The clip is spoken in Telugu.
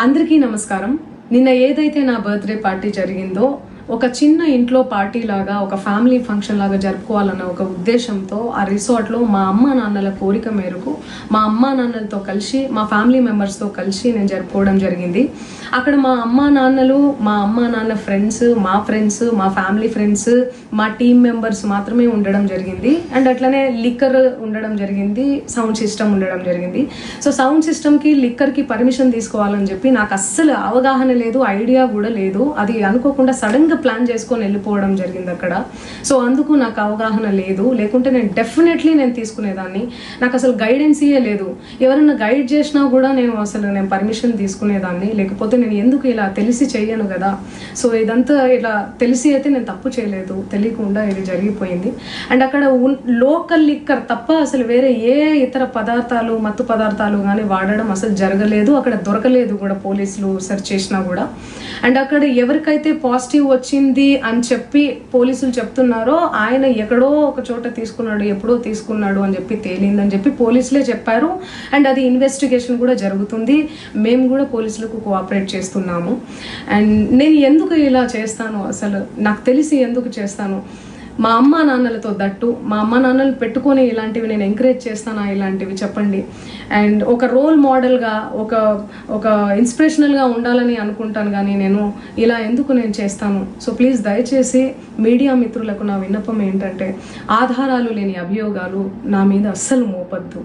అందరికీ నమస్కారం. నిన్న ఏదైతే నా బర్త్డే పార్టీ జరిగిందో ఒక చిన్న ఇంట్లో పార్టీ లాగా ఒక ఫ్యామిలీ ఫంక్షన్ లాగా జరుపుకోవాలన్న ఒక ఉద్దేశంతో ఆ రిసార్ట్లో మా అమ్మా నాన్నల కోరిక మేరకు మా అమ్మా నాన్నలతో కలిసి మా ఫ్యామిలీ మెంబర్స్తో కలిసి నేను జరుపుకోవడం జరిగింది. అక్కడ మా అమ్మా నాన్న ఫ్రెండ్స్, మా ఫ్యామిలీ ఫ్రెండ్స్, మా టీమ్ మెంబర్స్ మాత్రమే ఉండడం జరిగింది. అండ్ అట్లనే లిక్కర్ ఉండడం జరిగింది, సౌండ్ సిస్టమ్ ఉండడం జరిగింది. సో సౌండ్ సిస్టమ్కి లిక్కర్కి పర్మిషన్ తీసుకోవాలని చెప్పి నాకు అస్సలు అవగాహన లేదు, ఐడియా కూడా లేదు. అది అనుకోకుండా సడన్గా ప్లాన్ చేసుకొని వెళ్ళిపోవడం జరిగింది అక్కడ. సో అందుకు నాకు అవగాహన లేదు, లేకుంటే నేను డెఫినెట్లీ తీసుకునేదాన్ని. నాకు అసలు గైడెన్సీయే లేదు. ఎవరైనా గైడ్ చేసినా కూడా నేను పర్మిషన్ తీసుకునేదాన్ని, లేకపోతే నేను ఎందుకు ఇలా తెలిసి చెయ్యను కదా. సో ఇదంతా ఇలా తెలిసి అయితే నేను తప్పు చేయలేదు, తెలియకుండా ఇది జరిగిపోయింది. అండ్ అక్కడ లోకల్ లిక్కర్ తప్ప అసలు వేరే ఏ ఇతర పదార్థాలు, మత్తు పదార్థాలు కానీ వాడడం అసలు జరగలేదు. అక్కడ దొరకలేదు కూడా, పోలీసులు సెర్చ్ చేసినా కూడా. అండ్ అక్కడ ఎవరికైతే పాజిటివ్ వచ్చింది అని చెప్పి పోలీసులు చెప్తున్నారో ఆయన ఎక్కడో ఒక చోట తీసుకున్నాడు, ఎప్పుడో తీసుకున్నాడు అని చెప్పి తేలిందని చెప్పి పోలీసులే చెప్పారు. అండ్ అది ఇన్వెస్టిగేషన్ కూడా జరుగుతుంది. మేము కూడా పోలీసులకు కోఆపరేట్ చేస్తున్నాము. అండ్ నేను ఎందుకు ఇలా చేస్తాను, అసలు నాకు తెలిసి ఎందుకు చేస్తాను, మా అమ్మా నాన్నలతో దట్టు మా అమ్మా నాన్నలు పెట్టుకొని ఇలాంటివి నేను ఎంకరేజ్ చేస్తానా, ఇలాంటివి చెప్పండి. అండ్ ఒక రోల్ మోడల్గా, ఒక ఇన్స్పిరేషనల్గా ఉండాలని అనుకుంటాను, కానీ నేను ఇలా ఎందుకు నేను చేస్తాను. సో ప్లీజ్ దయచేసి మీడియా మిత్రులకు నా విన్నపం ఏంటంటే ఆధారాలు లేని అభియోగాలు నా మీద అస్సలు మోపద్దు.